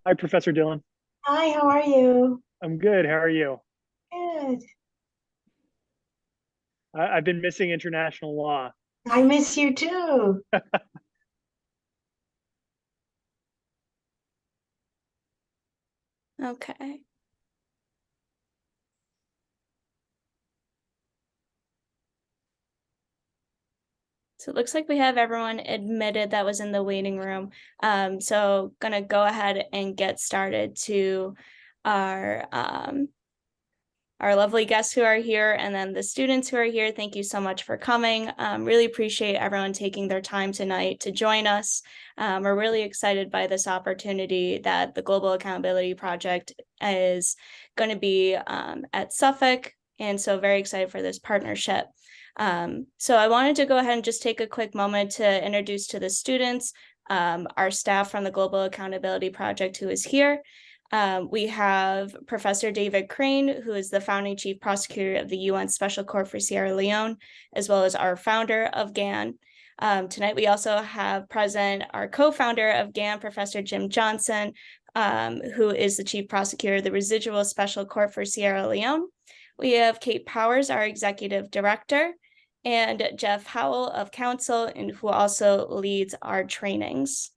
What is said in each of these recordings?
Hi, Professor Dillon. Hi, how are you? I'm good. How are you? Good. I've been missing international law. I miss you too. Okay. So it looks like we have everyone admitted that was in the waiting room. So gonna go ahead and get started to our um, our lovely guests who are here and then the students who are here. Thank you so much for coming. Really appreciate everyone taking their time tonight to join us. We're really excited by this opportunity that the Global Accountability Project is going to be at Suffolk. And so very excited for this partnership. So I wanted to go ahead and just take a quick moment to introduce to the students our staff from the Global Accountability Project who is here. We have Professor David Crane, who is the founding chief prosecutor of the UN Special Court for Sierra Leone, as well as our founder of GAN. Tonight, we also have present our co-founder of GAN, Professor Jim Johnson, who is the chief prosecutor of the Residual Special Court for Sierra Leone. We have Kate Powers, our executive director, and Jeff Howell of council, and who also leads our trainings.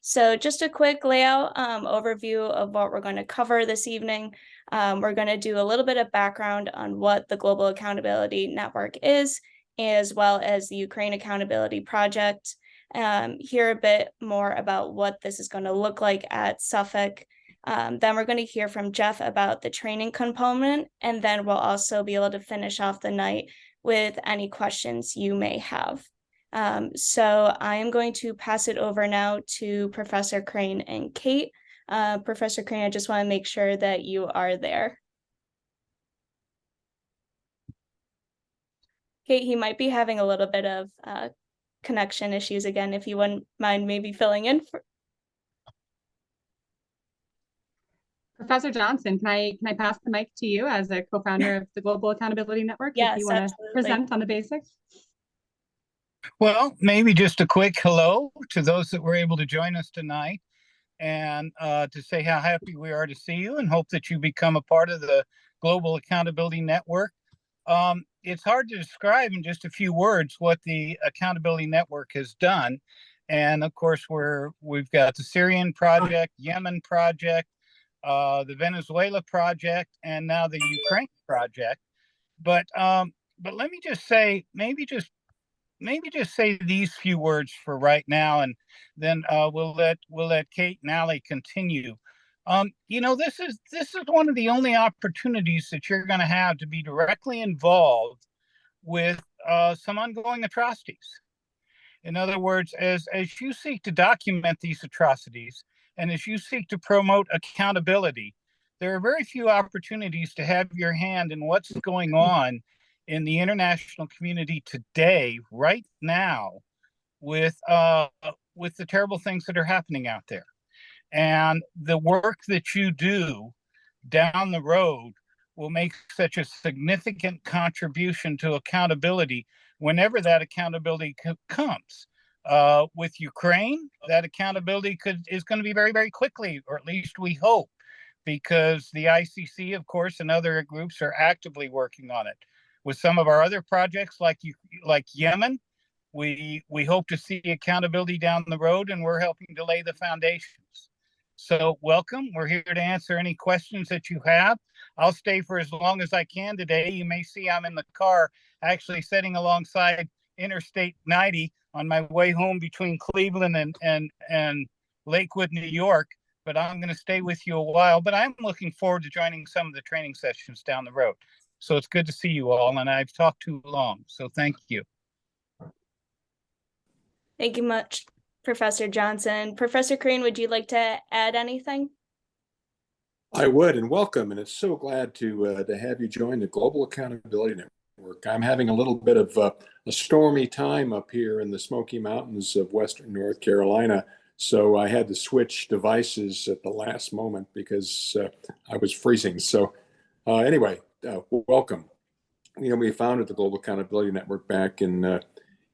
So just a quick layout overview of what we're going to cover this evening. We're going to do a little bit of background on what the Global Accountability Network is, as well as the Ukraine Accountability Project. Hear a bit more about what this is going to look like at Suffolk. Then we're going to hear from Jeff about the training component, and then we'll also be able to finish off the night with any questions you may have. So I am going to pass it over now to Professor Crane and Kate. Professor Crane, I just want to make sure that you are there. Kate, he might be having a little bit of connection issues again, if you wouldn't mind maybe filling in for. Professor Johnson, can I pass the mic to you as a co-founder of the Global Accountability Network? Yes, if you want to absolutely. present on the basics? Well, maybe just a quick hello to those that were able to join us tonight, and to say how happy we are to see you and hope that you become a part of the Global Accountability Network. It's hard to describe in just a few words what the Accountability Network has done. And of course, we've got the Syrian project, Yemen project, the Venezuela project, and now the Ukraine project. But let me just say, maybe just say these few words for right now, and then we'll let Kate and Allie continue. This is one of the only opportunities that you're going to have to be directly involved with some ongoing atrocities. In other words, as you seek to document these atrocities and as you seek to promote accountability, there are very few opportunities to have your hand in what's going on in the international community today, right now, with the terrible things that are happening out there. And the work that you do down the road will make such a significant contribution to accountability whenever that accountability comes. With Ukraine, that accountability is going to be very, very quickly, or at least we hope, because the ICC, of course, and other groups are actively working on it. With some of our other projects, like Yemen, we hope to see accountability down the road, and we're helping to lay the foundations. So welcome. We're here to answer any questions that you have. I'll stay for as long as I can today. You may see I'm in the car actually sitting alongside Interstate 90 on my way home between Cleveland and Lakewood, New York. But I'm going to stay with you a while. But I'm looking forward to joining some of the training sessions down the road. So it's good to see you all. And I've talked too long. So thank you. Thank you much, Professor Johnson. Professor Crane, would you like to add anything? I would, and welcome. And it's so glad to have you join the Global Accountability Network. I'm having a little bit of a stormy time up here in the Smoky Mountains of Western North Carolina. So I had to switch devices at the last moment because I was freezing. So anyway, welcome. We founded the Global Accountability Network back in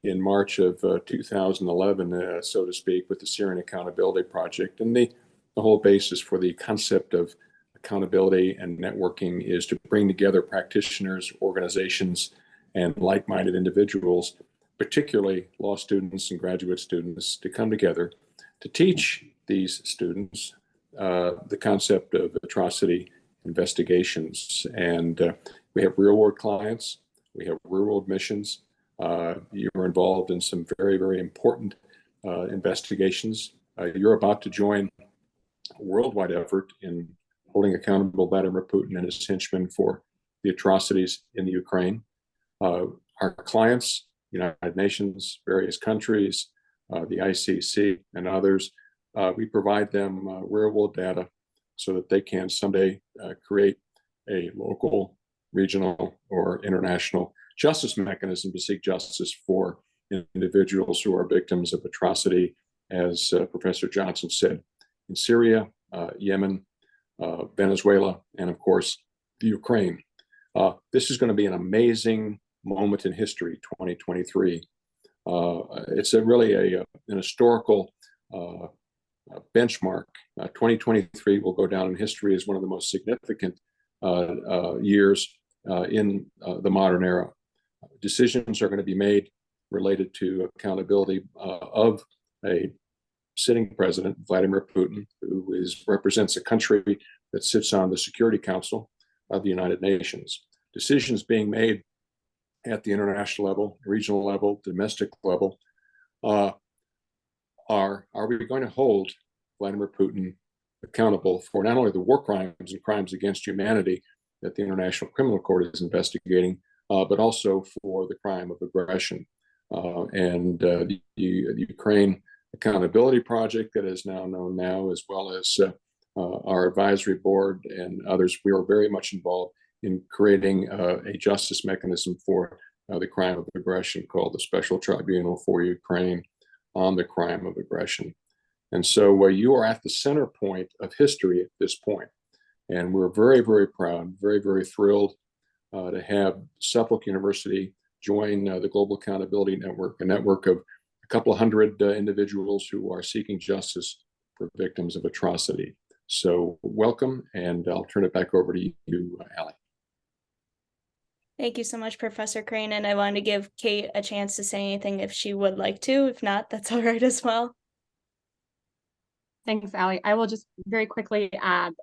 March of 2011, so to speak, with the Syrian Accountability Project. And the the whole basis for the concept of accountability and networking is to bring together practitioners, organizations, and like-minded individuals, particularly law students and graduate students, to come together to teach these students the concept of atrocity investigations. And we have real-world clients, we have real-world missions. You're involved in some very, very important investigations. You're about to join a worldwide effort in holding accountable Vladimir Putin and his henchmen for the atrocities in the Ukraine. Our clients, United Nations, various countries, the ICC, and others, we provide them real-world data so that they can someday create a local, regional, or international justice mechanism to seek justice for individuals who are victims of atrocity, as Professor Johnson said, in Syria, Yemen, Venezuela, and of course, the Ukraine. This is going to be an amazing moment in history, 2023. It's really an historical benchmark. 2023 will go down in history as one of the most significant years in the modern era. Decisions are going to be made related to accountability of a sitting president, Vladimir Putin, who represents a country that sits on the Security Council of the United Nations. Decisions being made at the international level, regional level, domestic level, are we going to hold Vladimir Putin accountable for not only the war crimes and crimes against humanity that the International Criminal Court is investigating, but also for the crime of aggression. The Ukraine Accountability Project, that is now known now, as well as our advisory board and others, we are very much involved in creating a justice mechanism for the crime of aggression called the Special Tribunal for Ukraine on the crime of aggression. And so you are at the center point of history at this point. And we're very, very proud, very, very thrilled to have Suffolk University join the Global Accountability Network, a network of a couple of hundred individuals who are seeking justice for victims of atrocity. So welcome, and I'll turn it back over to you, Allie. Thank you so much, Professor Crane. And I wanted to give Kate a chance to say anything if she would like to. If not, that's all right as well. Thanks, Allie. I will just very quickly add,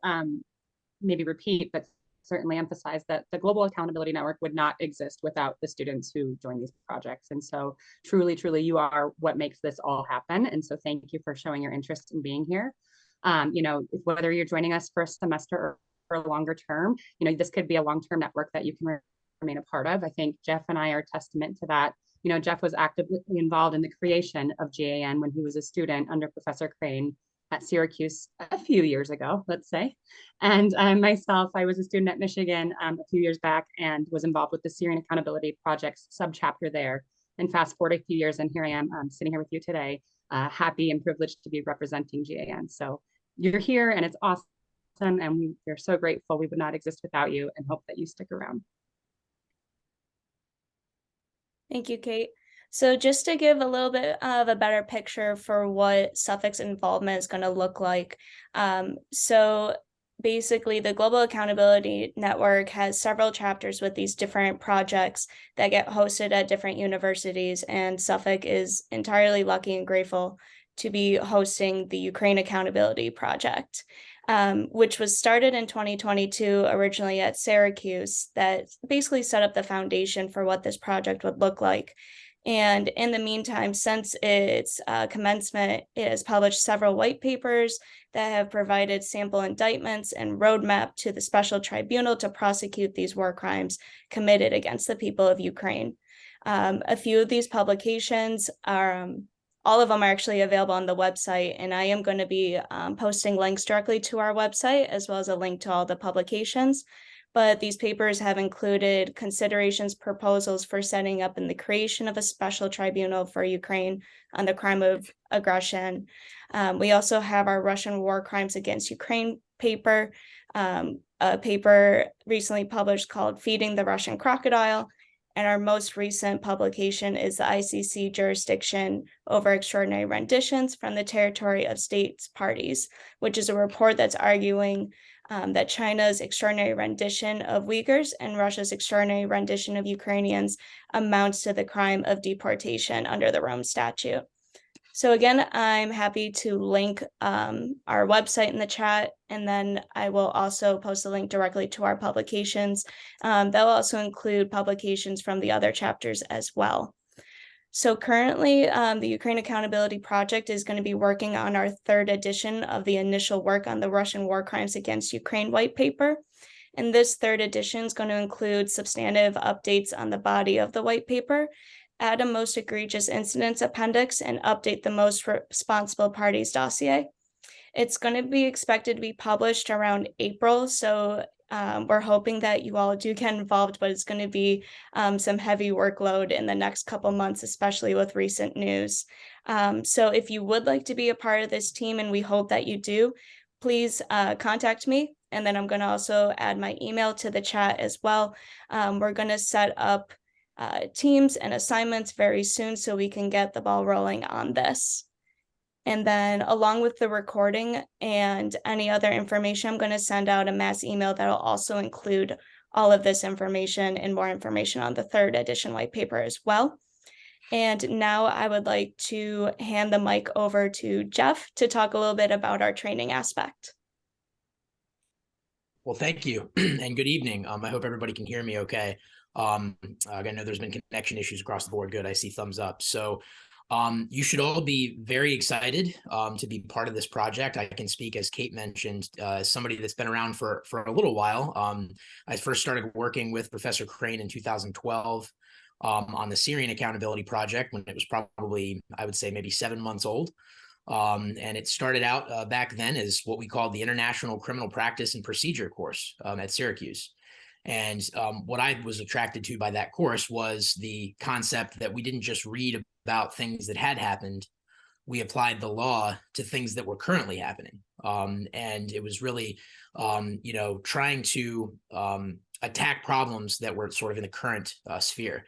maybe repeat, but certainly emphasize that the Global Accountability Network would not exist without the students who join these projects. And so truly, truly, you are what makes this all happen. And so thank you for showing your interest in being here. Whether you're joining us for a semester or a longer term, this could be a long-term network that you can remain a part of. I think Jeff and I are testament to that. Jeff was actively involved in the creation of GAN when he was a student under Professor Crane at Syracuse a few years ago, let's say. And myself, I was a student at Michigan a few years back and was involved with the Syrian Accountability Project's subchapter there. And fast forward a few years, and here I am sitting here with you today, happy and privileged to be representing GAN. So you're here and it's awesome. And we're so grateful. We would not exist without you, and hope that you stick around. Thank you, Kate. So just to give a little bit of a better picture for what Suffolk's involvement is going to look like. So basically, the Global Accountability Network has several chapters with these different projects that get hosted at different universities, and Suffolk is entirely lucky and grateful to be hosting the Ukraine Accountability Project, which was started in 2022, originally at Syracuse, that basically set up the foundation for what this project would look like. And in the meantime, since its commencement, it has published several white papers that have provided sample indictments and roadmap to the special tribunal to prosecute these war crimes committed against the people of Ukraine. A few of these publications are, all of them are actually available on the website, and I am going to be posting links directly to our website, as well as a link to all the publications. But these papers have included considerations, proposals for setting up and the creation of a special tribunal for Ukraine on the crime of aggression. We also have our Russian war crimes against Ukraine paper, a paper recently published called Feeding the Russian Crocodile, And our most recent publication is the ICC Jurisdiction over Extraordinary Renditions from the Territory of States Parties, which is a report that's arguing that China's extraordinary rendition of Uyghurs and Russia's extraordinary rendition of Ukrainians amounts to the crime of deportation under the Rome Statute. So again, I'm happy to link our website in the chat, and then I will also post a link directly to our publications. That will also include publications from the other chapters as well. So currently, the Ukraine Accountability Project is going to be working on our third edition of the initial work on the Russian war crimes against Ukraine white paper. And this third edition is going to include substantive updates on the body of the white paper, add a most egregious incidents appendix, and update the most responsible parties dossier. It's going to be expected to be published around April, so we're hoping that you all do get involved, but it's going to be some heavy workload in the next couple months, especially with recent news. So if you would like to be a part of this team, and we hope that you do, please contact me. And then I'm going to also add my email to the chat as well. We're going to set up teams and assignments very soon so we can get the ball rolling on this. And then along with the recording and any other information, I'm going to send out a mass email that will also include all of this information and more information on the third edition white paper as well. And now I would like to hand the mic over to Jeff to talk a little bit about our training aspect. Well, thank you and good evening. I hope everybody can hear me okay. I know there's been connection issues across the board. Good, I see thumbs up. So you should all be very excited to be part of this project. I can speak, as Kate mentioned, as somebody that's been around for a little while. I first started working with Professor Crane in 2012 on the Syrian Accountability Project when it was probably, I would say, maybe 7 months old. And it started out back then as what we called the International Criminal Practice and Procedure course at Syracuse. And what I was attracted to by that course was the concept that we didn't just read about things that had happened, we applied the law to things that were currently happening. And it was really, trying to attack problems that were sort of in the current sphere.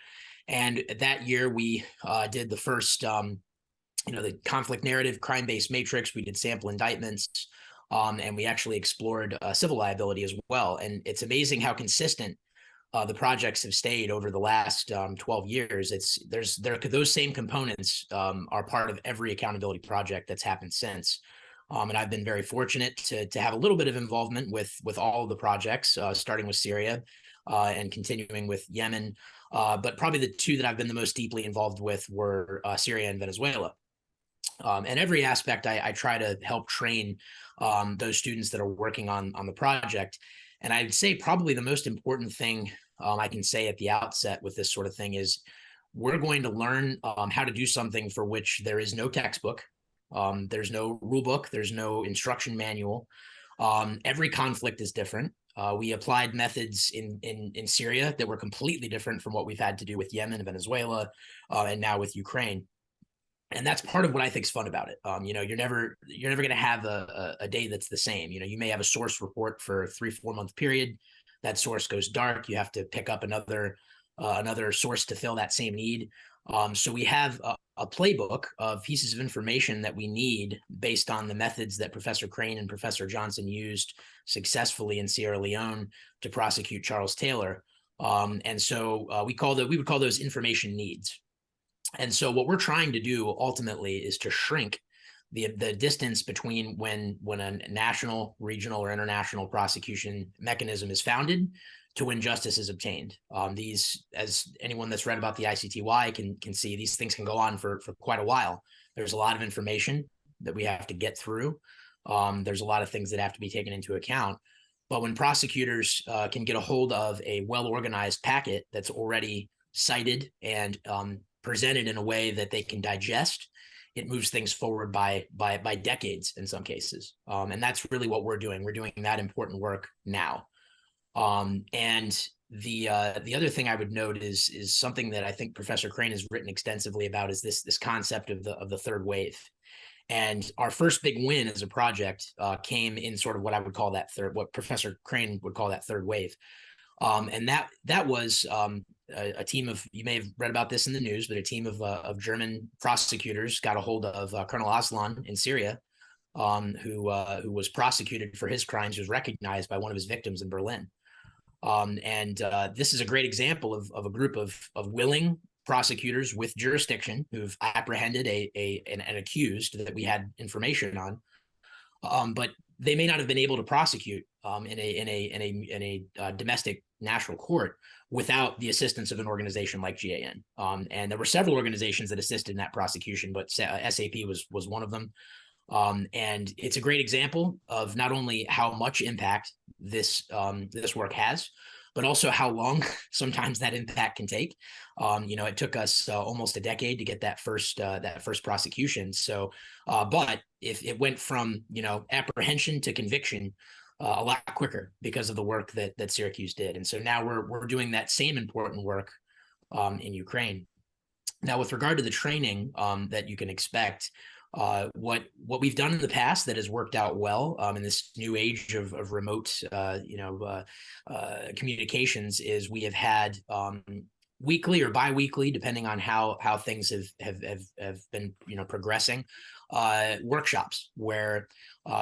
And that year we did the first, the conflict narrative, crime-based matrix. We did sample indictments. And we actually explored civil liability as well. And it's amazing how consistent the projects have stayed over the last 12 years. Those same components are part of every accountability project that's happened since. And I've been very fortunate to have a little bit of involvement with all of the projects, starting with Syria and continuing with Yemen. But probably the two that I've been the most deeply involved with were Syria and Venezuela. And every aspect I try to help train those students that are working on the project. And I'd say probably the most important thing I can say at the outset with this sort of thing is we're going to learn how to do something for which there is no textbook. There's no rule book. There's no instruction manual. Every conflict is different. We applied methods in Syria that were completely different from what we've had to do with Yemen and Venezuela and now with Ukraine. And that's part of what I think is fun about it. You're never going to have a day that's the same. You may have a source report for a 3-4 month period. That source goes dark. You have to pick up another source to fill that same need. So we have a playbook of pieces of information that we need based on the methods that Professor Crane and Professor Johnson used successfully in Sierra Leone to prosecute Charles Taylor. And so we would call those information needs. And so what we're trying to do ultimately is to shrink the distance between when a national, regional, or international prosecution mechanism is founded to when justice is obtained. These, as anyone that's read about the ICTY can see, these things can go on for quite a while. There's a lot of information that we have to get through. There's a lot of things that have to be taken into account. But when prosecutors can get a hold of a well-organized packet that's already cited and presented in a way that they can digest, it moves things forward by decades in some cases. And that's really what we're doing. We're doing that important work now. And the other thing I would note is something that I think Professor Crane has written extensively about is this concept of the third wave. And our first big win as a project came in sort of what I would call what Professor Crane would call that third wave. And that was a team of, you may have read about this in the news, but a team of German prosecutors got a hold of Colonel Aslan in Syria, who was prosecuted for his crimes, was recognized by one of his victims in Berlin. This is a great example of a group of willing prosecutors with jurisdiction who've apprehended an accused that we had information on, but they may not have been able to prosecute in a domestic national court without the assistance of an organization like GAN. And there were several organizations that assisted in that prosecution, but SAP was one of them. And it's a great example of not only how much impact this work has, but also how long sometimes that impact can take. It took us almost a decade to get that first prosecution. So, but if it went from apprehension to conviction a lot quicker because of the work that Syracuse did, and so now we're doing that same important work in Ukraine. Now, with regard to the training that you can expect. What we've done in the past that has worked out well in this new age of remote communications is we have had weekly or bi-weekly, depending on how things have been progressing, workshops where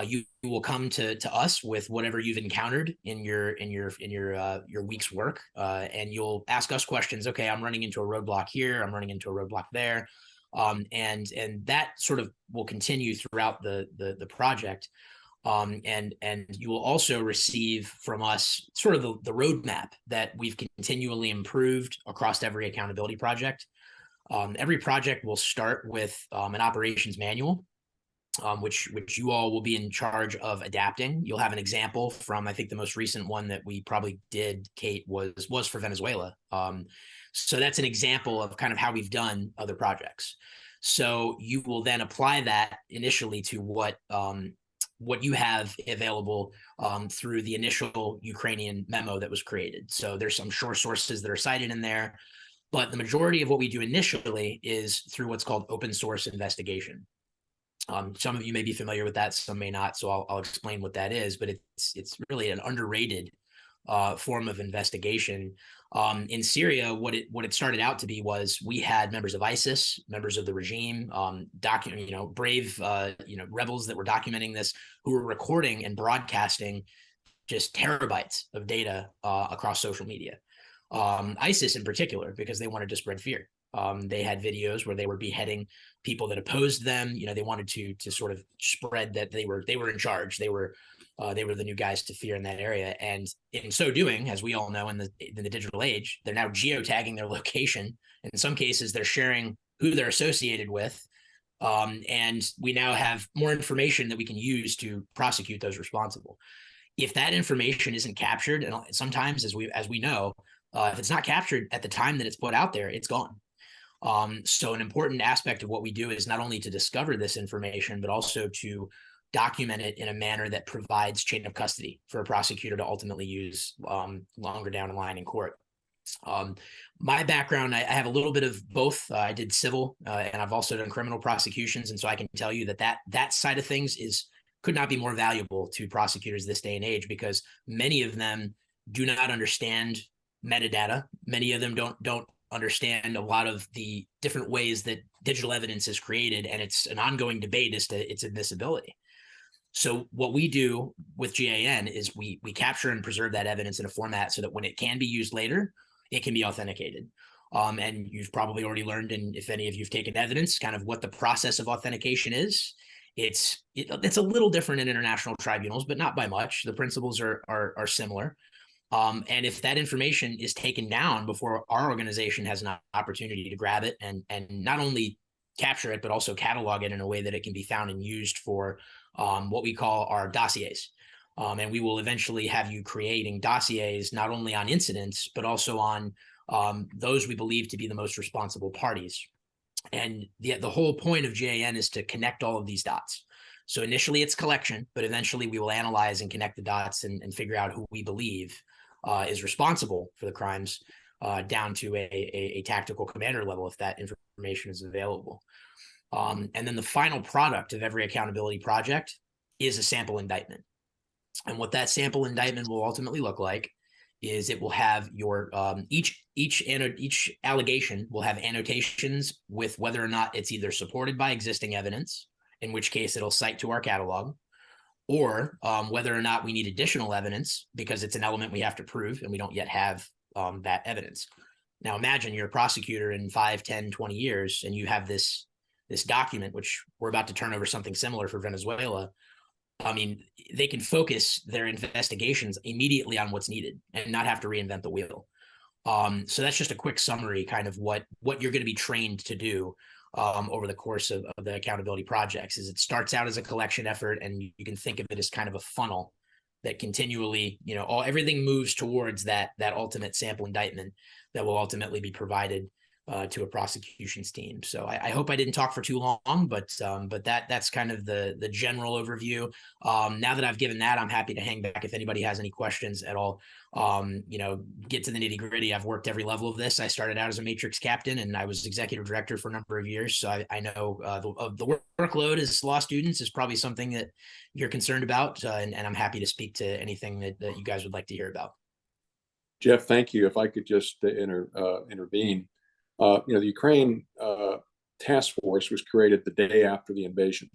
you will come to us with whatever you've encountered in your week's work, and you'll ask us questions. Okay, I'm running into a roadblock here. I'm running into a roadblock there. And that sort of will continue throughout the project. And you will also receive from us sort of the roadmap that we've continually improved across every accountability project. Every project will start with an operations manual, which you all will be in charge of adapting. You'll have an example from, I think the most recent one that we probably did, Kate, was for Venezuela. So that's an example of kind of how we've done other projects. So you will then apply that initially to what you have available through the initial Ukrainian memo that was created. So there's some short sources that are cited in there, but the majority of what we do initially is through what's called open source investigation. Some of you may be familiar with that, some may not. So I'll explain what that is, but it's really an underrated form of investigation. In Syria, what it started out to be was we had members of ISIS, members of the regime, brave rebels that were documenting this, who were recording and broadcasting just terabytes of data across social media. ISIS in particular, because they wanted to spread fear. They had videos where they were beheading people that opposed them. They wanted to sort of spread that they were in charge. They were the new guys to fear in that area. And in so doing, as we all know, in the digital age, they're now geotagging their location. In some cases, they're sharing who they're associated with. And we now have more information that we can use to prosecute those responsible. If that information isn't captured, and sometimes, as we know, if it's not captured at the time that it's put out there, it's gone. So an important aspect of what we do is not only to discover this information, but also to document it in a manner that provides chain of custody for a prosecutor to ultimately use longer down the line in court. My background, I have a little bit of both. I did civil and I've also done criminal prosecutions. And so I can tell you that side of things could not be more valuable to prosecutors this day and age, because many of them do not understand metadata. Many of them don't understand a lot of the different ways that digital evidence is created, and it's an ongoing debate as to its admissibility. So what we do with GAN is we capture and preserve that evidence in a format so that when it can be used later, it can be authenticated. And you've probably already learned, and if any of you've taken evidence, kind of what the process of authentication is. It's a little different in international tribunals, but not by much. The principles are similar. And if that information is taken down before our organization has an opportunity to grab it and not only capture it, but also catalog it in a way that it can be found and used for what we call our dossiers. And we will eventually have you creating dossiers not only on incidents, but also on those we believe to be the most responsible parties. And the whole point of GAN is to connect all of these dots. So initially it's collection, but eventually we will analyze and connect the dots and figure out who we believe is responsible for the crimes down to a tactical commander level, if that information is available. And then the final product of every accountability project is a sample indictment. And what that sample indictment will ultimately look like is it will have your each allegation will have annotations with whether or not it's either supported by existing evidence, in which case it'll cite to our catalog, or whether or not we need additional evidence because it's an element we have to prove and we don't yet have that evidence. Now imagine you're a prosecutor in 5, 10, 20 years and you have this document, which we're about to turn over something similar for Venezuela. I mean, they can focus their investigations immediately on what's needed and not have to reinvent the wheel. So that's just a quick summary, kind of what you're going to be trained to do over the course of the accountability projects. Is it starts out as a collection effort, and you can think of it as kind of a funnel that continually, everything moves towards that ultimate sample indictment that will ultimately be provided to a prosecution's team. So I hope I didn't talk for too long, but that's kind of the general overview. Now that I've given that, I'm happy to hang back if anybody has any questions at all. Get to the nitty gritty. I've worked every level of this. I started out as a matrix captain and I was executive director for a number of years. So I know the workload as law students is probably something that you're concerned about. And I'm happy to speak to anything that you guys would like to hear about. Jeff, thank you. If I could just intervene. The Ukraine task force was created the day after the invasion.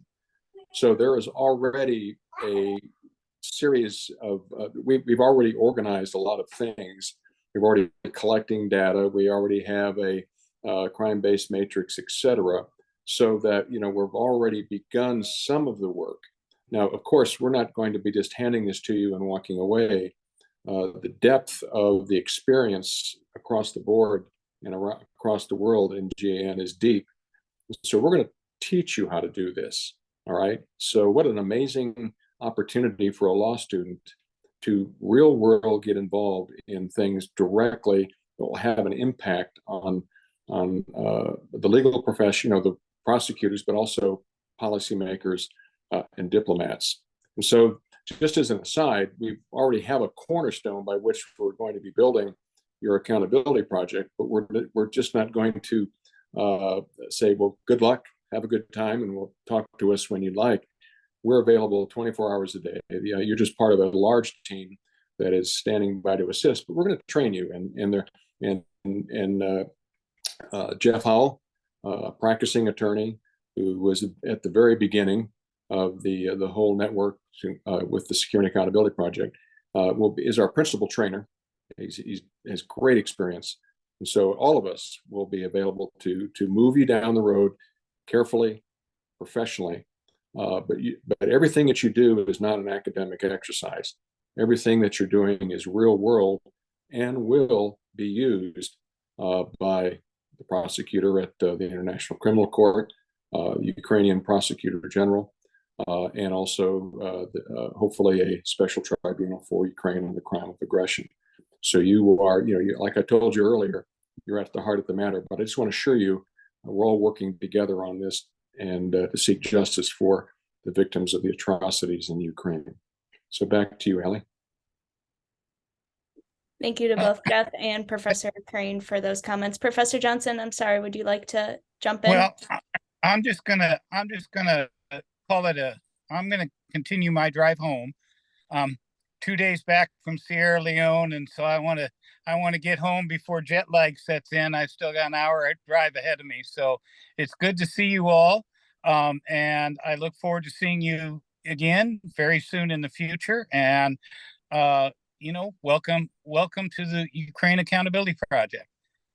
So there is already a series of, we've already organized a lot of things. We've already collecting data. We already have a crime-based matrix, et cetera, so that, we've already begun some of the work. Now, of course, we're not going to be just handing this to you and walking away. The depth of the experience across the board and across the world in GAN is deep. So we're going to teach you how to do this. All right. So what an amazing opportunity for a law student to real world get involved in things directly that will have an impact on the legal profession, the prosecutors, but also policymakers and diplomats. And so just as an aside, we already have a cornerstone by which we're going to be building your accountability project, but we're just not going to say, well, good luck, have a good time, and we'll talk to us when you like. We're available 24 hours a day. You're just part of a large team that is standing by to assist, but we're going to train you. And Jeff Howell, a practicing attorney who was at the very beginning of the whole network with the Security Accountability Project, is our principal trainer. He has great experience. And so all of us will be available to move you down the road carefully, professionally. But everything that you do is not an academic exercise. Everything that you're doing is real world and will be used by the prosecutor at the International Criminal Court, the Ukrainian Prosecutor General, and also hopefully a special tribunal for Ukraine on the crime of aggression. So you are, like I told you earlier, you're at the heart of the matter. But I just want to assure you, we're all working together on this and to seek justice for the victims of the atrocities in Ukraine. So back to you, Ellie. Thank you to both Jeff and Professor Crane for those comments. Professor Johnson, I'm sorry, would you like to jump in? Well, I'm just gonna call it I'm gonna continue my drive home. 2 days back from Sierra Leone, and so I want to get home before jet lag sets in. I've still got an hour drive ahead of me, so it's good to see you all, and I look forward to seeing you again very soon in the future. And welcome to the Ukraine Accountability Project.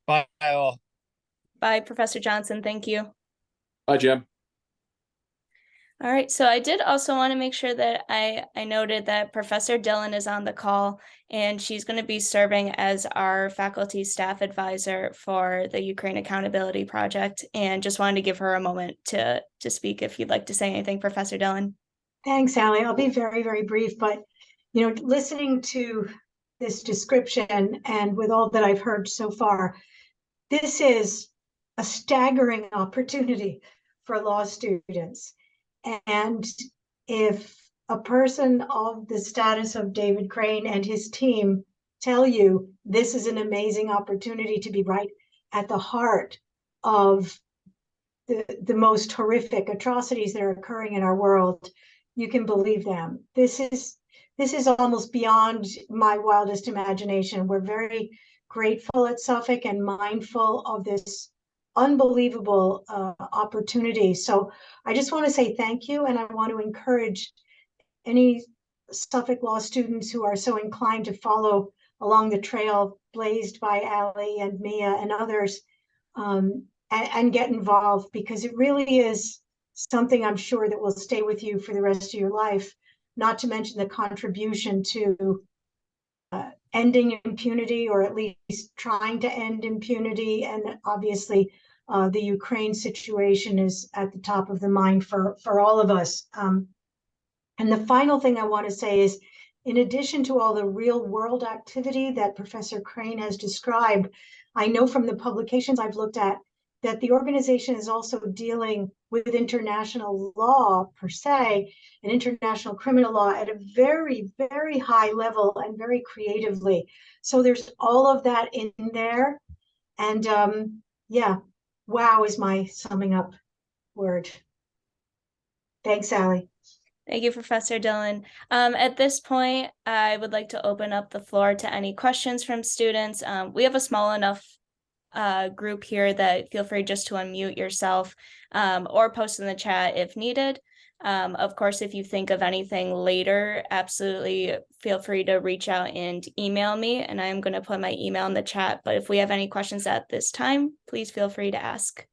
Bye all. Bye, Professor Johnson. Thank you. Bye, Jim. All right, so I did also want to make sure that I noted that Professor Dillon is on the call, and she's going to be serving as our faculty staff advisor for the Ukraine Accountability Project, and just wanted to give her a moment to speak if you'd like to say anything, Professor Dillon. Thanks, Allie. I'll be very, very brief, but listening to this description and with all that I've heard so far, this is a staggering opportunity for law students. And if a person of the status of David Crane and his team tell you this is an amazing opportunity to be right at the heart of the most horrific atrocities that are occurring in our world, you can believe them. This is this is almost beyond my wildest imagination. We're very grateful at Suffolk and mindful of this unbelievable opportunity. So I just want to say thank you, and I want to encourage any Suffolk Law students who are so inclined to follow along the trail blazed by Ali and Mia and others, and get involved, because it really is something I'm sure that will stay with you for the rest of your life, not to mention the contribution to ending impunity, or at least trying to end impunity. And obviously, the Ukraine situation is at the top of the mind for all of us. And the final thing I want to say is, in addition to all the real world activity that Professor Crane has described, I know from the publications I've looked at that the organization is also dealing with international law per se, and international criminal law at a very, very high level and very creatively. So there's all of that in there. And yeah, wow is my summing up word. Thanks, Allie. Thank you, Professor Dillon. At this point, I would like to open up the floor to any questions from students. We have a small enough group here that feel free just to unmute yourself or post in the chat if needed. Of course, if you think of anything later, absolutely feel free to reach out and email me, and I'm going to put my email in the chat. But if we have any questions at this time, please feel free to ask.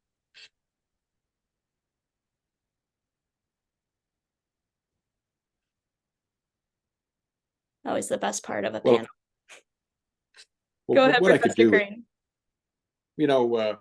Always the best part of a panel. Go ahead, Professor Crane. You know,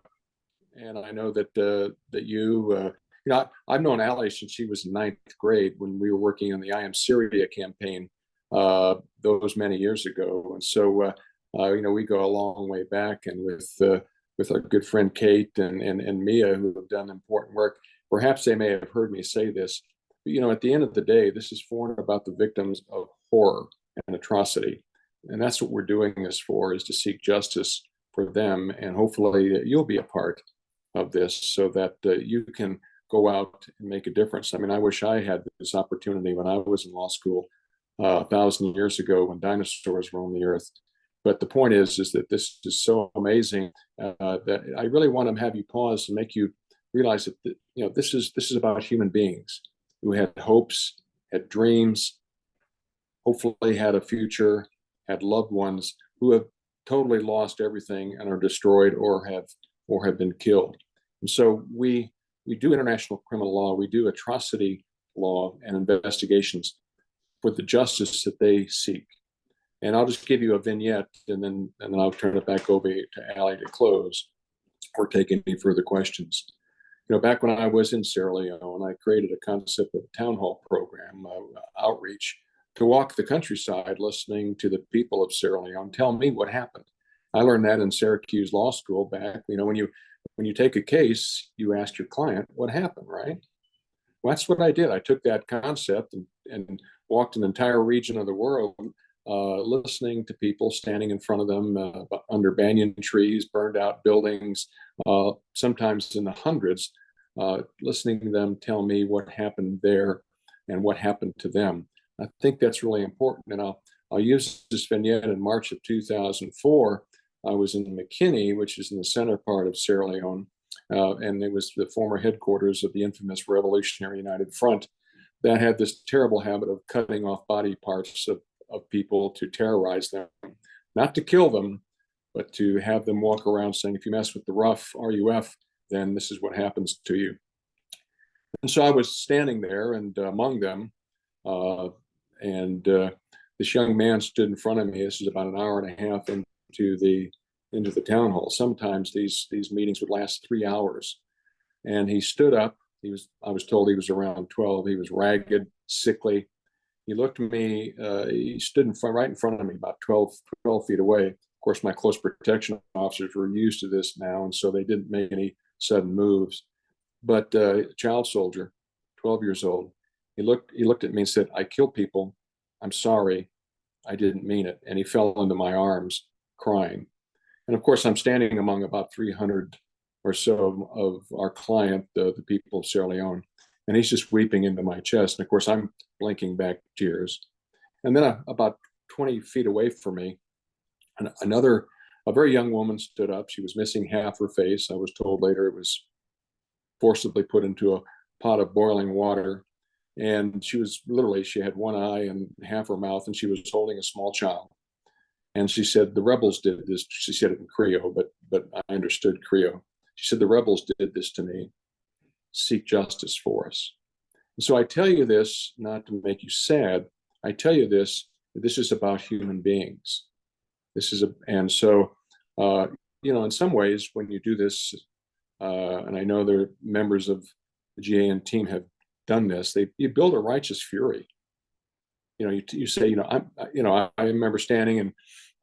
and I know that that you know, I've known Allie since she was in 9th grade when we were working on the I Am Syria campaign those many years ago. And so, you know, we go a long way back, and with our good friend Kate and Mia, who have done important work. Perhaps they may have heard me say this, but, you know, at the end of the day, this is for and about the victims of horror and atrocity. And that's what we're doing this for, is to seek justice for them. And hopefully you'll be a part of this so that you can go out and make a difference. I mean, I wish I had this opportunity when I was in law school 1,000 years ago, when dinosaurs roamed the earth. But the point is that this is so amazing that I really want to have you pause and make you realize that, you know, this is about human beings who had hopes, had dreams, hopefully had a future, had loved ones who have totally lost everything and are destroyed or have been killed. And so we do international criminal law, we do atrocity law and investigations for the justice that they seek. And I'll just give you a vignette, and then I'll turn it back over to Allie to close or take any further questions. You know, back when I was in Sierra Leone, I created a concept of a town hall program, outreach, to walk the countryside listening to the people of Sierra Leone tell me what happened. I learned that in Syracuse Law School back. You know, when you take a case, you ask your client what happened, right? Well, that's what I did. I took that concept and walked an entire region of the world, listening to people standing in front of them under banyan trees, burned out buildings, sometimes in the hundreds, listening to them tell me what happened there and what happened to them. I think that's really important. And I'll use this vignette. In March of 2004. I was in McKinney, which is in the center part of Sierra Leone, and it was the former headquarters of the infamous Revolutionary United Front that had this terrible habit of cutting off body parts of people to terrorize them, not to kill them, but to have them walk around saying, if you mess with the RUF, RUF, then this is what happens to you. And so I was standing there and among them, and this young man stood in front of me. This is about an hour and a half into the town hall. Sometimes these meetings would last 3 hours. And he stood up. I was told he was around 12. He was ragged, sickly. He looked at me. He stood right in front of me, about 12 feet away. Of course, my close protection officers were used to this now, and so they didn't make any sudden moves. But a child soldier, 12 years old, he looked at me and said, "I kill people. I'm sorry. I didn't mean it." And he fell into my arms crying. And of course, I'm standing among about 300 or so of our client, the people of Sierra Leone, and he's just weeping into my chest. And of course, I'm blinking back tears. And then about 20 feet away from me, a very young woman stood up. She was missing half her face. I was told later it was forcibly put into a pot of boiling water. And she had one eye and half her mouth, and she was holding a small child. And she said, the rebels did this. She said it in Creole, but I understood Creole. She said, the rebels did this to me. Seek justice for us. And so I tell you this not to make you sad. I tell you this is about human beings. In some ways, when you do this, and I know the members of the GAN team have done this, you build a righteous fury. You say, I remember standing in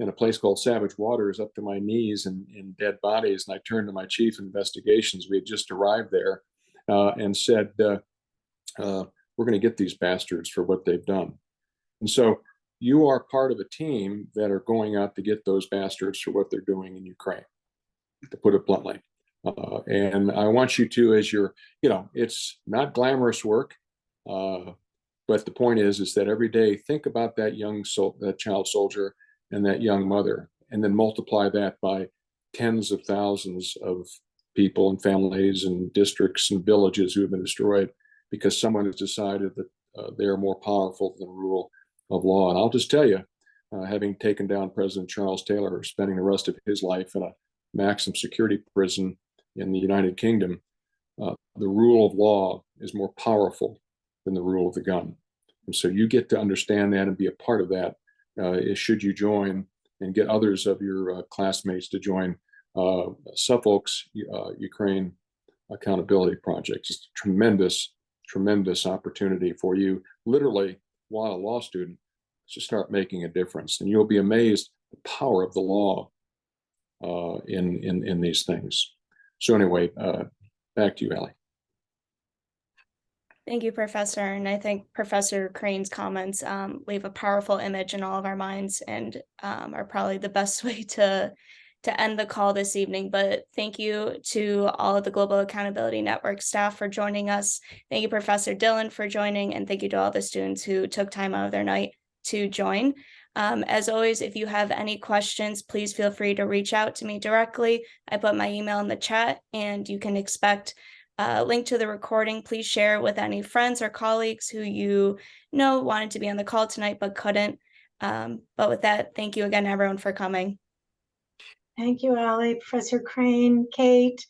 a place called Savage Waters up to my knees in dead bodies. And I turned to my chief of investigations. We had just arrived there and said, we're going to get these bastards for what they've done. And so you are part of a team that are going out to get those bastards for what they're doing in Ukraine, to put it bluntly. And I want you to, it's not glamorous work, but the point is that every day, think about that child soldier and that young mother, and then multiply that by tens of thousands of people and families and districts and villages who have been destroyed because someone has decided that they are more powerful than the rule of law. And I'll just tell you, having taken down President Charles Taylor, spending the rest of his life in a maximum security prison in the United Kingdom, the rule of law is more powerful than the rule of the gun. And so you get to understand that and be a part of that should you join and get others of your classmates to join Suffolk's Ukraine Accountability Project. It's a tremendous, tremendous opportunity for you, literally, while a law student, to start making a difference. And you'll be amazed at the power of the law in these things. So anyway, back to you, Allie. Thank you, Professor. And I think Professor Crane's comments leave a powerful image in all of our minds and are probably the best way to end the call this evening. But thank you to all of the Global Accountability Network staff for joining us. Thank you, Professor Dillon, for joining, and thank you to all the students who took time out of their night to join. As always, if you have any questions, please feel free to reach out to me directly. I put my email in the chat, and you can expect a link to the recording. Please share with any friends or colleagues who you know wanted to be on the call tonight but couldn't. But with that, thank you again, everyone, for coming. Thank you, Allie, Professor Crane, Kate,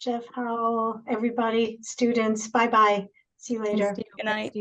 Jeff Howell, everybody, students. Bye-bye. See you later. Good night.